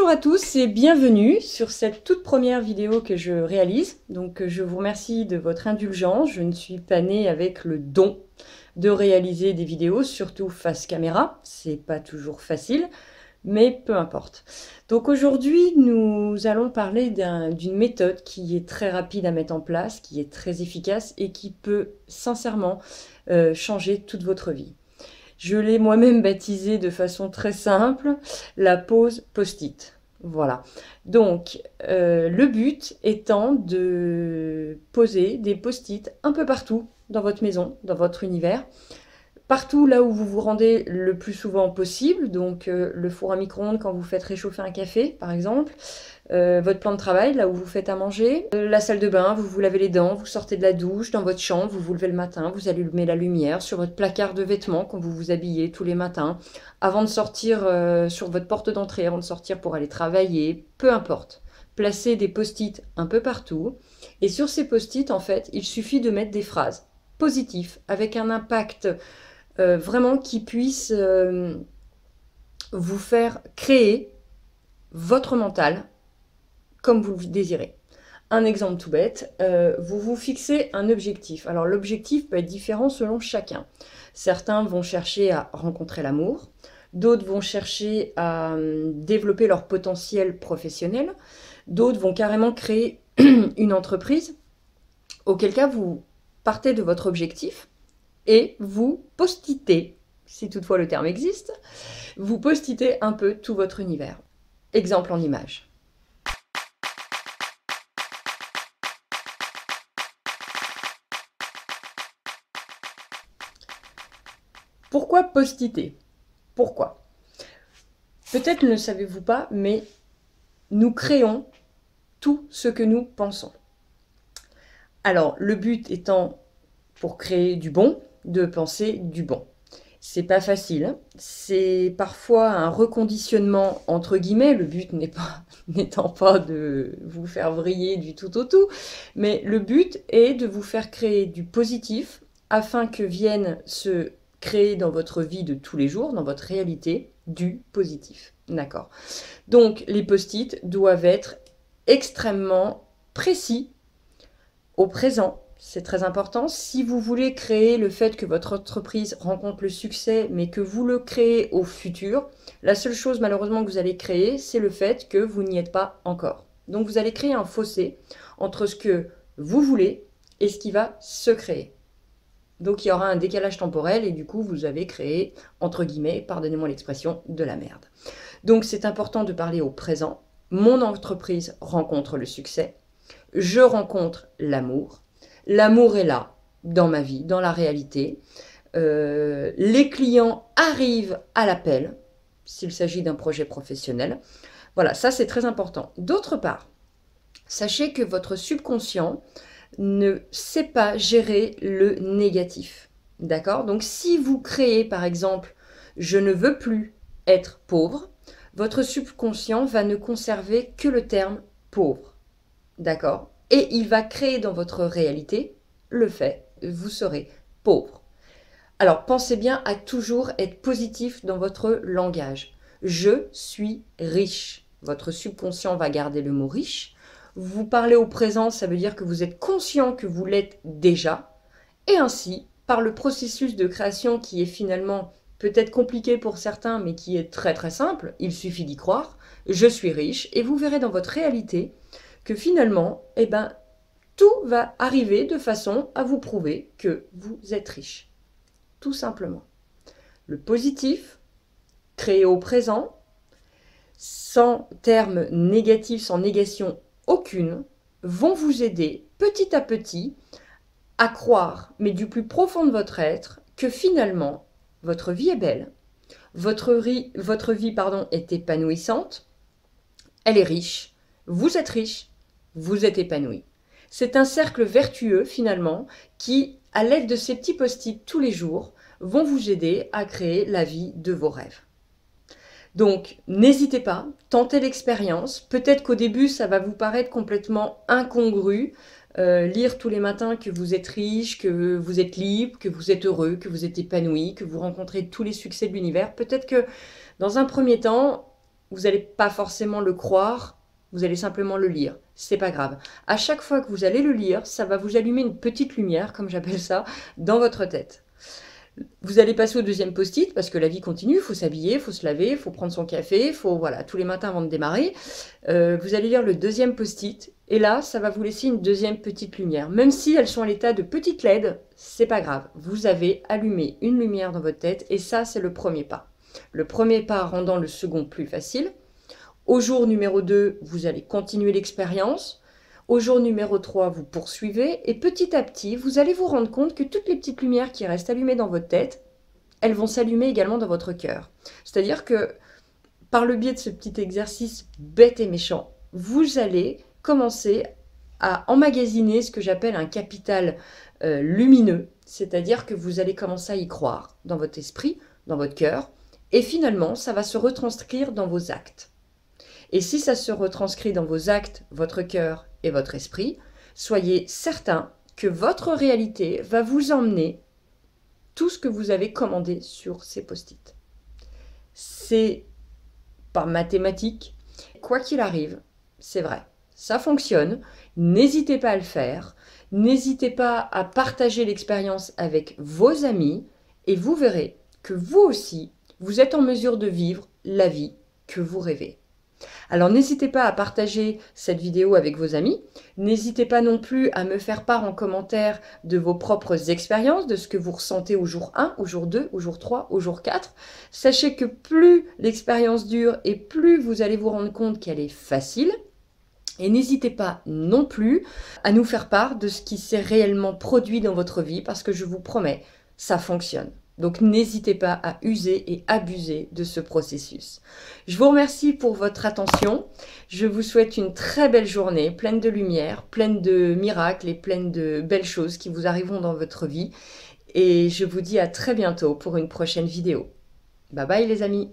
Bonjour à tous et bienvenue sur cette toute première vidéo que je réalise. Donc je vous remercie de votre indulgence. Je ne suis pas née avec le don de réaliser des vidéos, surtout face caméra. C'est pas toujours facile, mais peu importe. Donc aujourd'hui, nous allons parler d'une méthode qui est très rapide à mettre en place, qui est très efficace et qui peut sincèrement changer toute votre vie. Je l'ai moi-même baptisée de façon très simple, la pause post-it. Voilà. Donc, le but étant de poser des post-it un peu partout dans votre maison, dans votre univers. Partout là où vous vous rendez le plus souvent possible, donc le four à micro-ondes quand vous faites réchauffer un café par exemple, votre plan de travail là où vous faites à manger, la salle de bain, vous vous lavez les dents, vous sortez de la douche, dans votre chambre, vous vous levez le matin, vous allumez la lumière, sur votre placard de vêtements quand vous vous habillez tous les matins, avant de sortir sur votre porte d'entrée, avant de sortir pour aller travailler, peu importe. Placez des post-it un peu partout et sur ces post-it en fait il suffit de mettre des phrases positives avec un impact vraiment qui puisse vous faire créer votre mental comme vous le désirez. Un exemple tout bête, vous vous fixez un objectif. Alors l'objectif peut être différent selon chacun. Certains vont chercher à rencontrer l'amour, d'autres vont chercher à développer leur potentiel professionnel, d'autres vont carrément créer une entreprise, auquel cas vous partez de votre objectif et vous post-itez, si toutefois le terme existe, vous post-itez un peu tout votre univers. Exemple en image. Pourquoi post-iter? Pourquoi? Peut-être ne le savez-vous pas, mais nous créons tout ce que nous pensons. Alors, le but étant, pour créer du bon, de penser du bon. C'est pas facile, c'est parfois un reconditionnement entre guillemets, le but n'étant pas de vous faire vriller du tout au tout, mais le but est de vous faire créer du positif afin que vienne se créer dans votre vie de tous les jours, dans votre réalité, du positif. D'accord. Donc les post-it doivent être extrêmement précis au présent. C'est très important. Si vous voulez créer le fait que votre entreprise rencontre le succès, mais que vous le créez au futur, la seule chose malheureusement que vous allez créer, c'est le fait que vous n'y êtes pas encore. Donc vous allez créer un fossé entre ce que vous voulez et ce qui va se créer. Donc il y aura un décalage temporel et du coup vous avez créé, entre guillemets, pardonnez-moi l'expression, de la merde. Donc c'est important de parler au présent. Mon entreprise rencontre le succès. Je rencontre l'amour. L'amour est là, dans ma vie, dans la réalité. Les clients arrivent à l'appel, s'il s'agit d'un projet professionnel. Voilà, ça c'est très important. D'autre part, sachez que votre subconscient ne sait pas gérer le négatif. D'accord? Donc si vous créez par exemple « je ne veux plus être pauvre », votre subconscient va ne conserver que le terme « pauvre ». D'accord? Et il va créer dans votre réalité le fait que vous serez pauvre. Alors pensez bien à toujours être positif dans votre langage. Je suis riche. Votre subconscient va garder le mot riche. Vous parlez au présent, ça veut dire que vous êtes conscient que vous l'êtes déjà. Et ainsi, par le processus de création qui est finalement peut-être compliqué pour certains, mais qui est très très simple, il suffit d'y croire, je suis riche, et vous verrez dans votre réalité que finalement, eh ben, tout va arriver de façon à vous prouver que vous êtes riche. Tout simplement. Le positif, créé au présent, sans termes négatifs, sans négation aucune, vont vous aider petit à petit à croire, mais du plus profond de votre être, que finalement, votre vie est belle, votre vie est épanouissante, elle est riche, vous êtes riche, vous êtes épanoui. C'est un cercle vertueux finalement qui, à l'aide de ces petits post-it tous les jours, vont vous aider à créer la vie de vos rêves. Donc n'hésitez pas, tentez l'expérience. Peut-être qu'au début ça va vous paraître complètement incongru, lire tous les matins que vous êtes riche, que vous êtes libre, que vous êtes heureux, que vous êtes épanoui, que vous rencontrez tous les succès de l'univers. Peut-être que dans un premier temps, vous n'allez pas forcément le croire, vous allez simplement le lire. C'est pas grave. À chaque fois que vous allez le lire, ça va vous allumer une petite lumière, comme j'appelle ça, dans votre tête. Vous allez passer au deuxième post-it, parce que la vie continue, il faut s'habiller, il faut se laver, il faut prendre son café, il faut, voilà, tous les matins avant de démarrer. Vous allez lire le deuxième post-it, et là, ça va vous laisser une deuxième petite lumière. Même si elles sont à l'état de petites LED, c'est pas grave. Vous avez allumé une lumière dans votre tête, et ça, c'est le premier pas. Le premier pas rendant le second plus facile. Au jour numéro 2, vous allez continuer l'expérience. Au jour numéro 3, vous poursuivez et petit à petit, vous allez vous rendre compte que toutes les petites lumières qui restent allumées dans votre tête, elles vont s'allumer également dans votre cœur. C'est-à-dire que par le biais de ce petit exercice bête et méchant, vous allez commencer à emmagasiner ce que j'appelle un capital lumineux, c'est-à-dire que vous allez commencer à y croire dans votre esprit, dans votre cœur, et finalement, ça va se retranscrire dans vos actes. Et si ça se retranscrit dans vos actes, votre cœur et votre esprit, soyez certain que votre réalité va vous emmener tout ce que vous avez commandé sur ces post-it. C'est par mathématiques, quoi qu'il arrive, c'est vrai, ça fonctionne, n'hésitez pas à le faire, n'hésitez pas à partager l'expérience avec vos amis et vous verrez que vous aussi, vous êtes en mesure de vivre la vie que vous rêvez. Alors n'hésitez pas à partager cette vidéo avec vos amis, n'hésitez pas non plus à me faire part en commentaire de vos propres expériences, de ce que vous ressentez au jour 1, au jour 2, au jour 3, au jour 4. Sachez que plus l'expérience dure et plus vous allez vous rendre compte qu'elle est facile. Et n'hésitez pas non plus à nous faire part de ce qui s'est réellement produit dans votre vie parce que je vous promets, ça fonctionne. Donc n'hésitez pas à user et abuser de ce processus. Je vous remercie pour votre attention. Je vous souhaite une très belle journée, pleine de lumière, pleine de miracles et pleine de belles choses qui vous arriveront dans votre vie. Et je vous dis à très bientôt pour une prochaine vidéo. Bye bye les amis!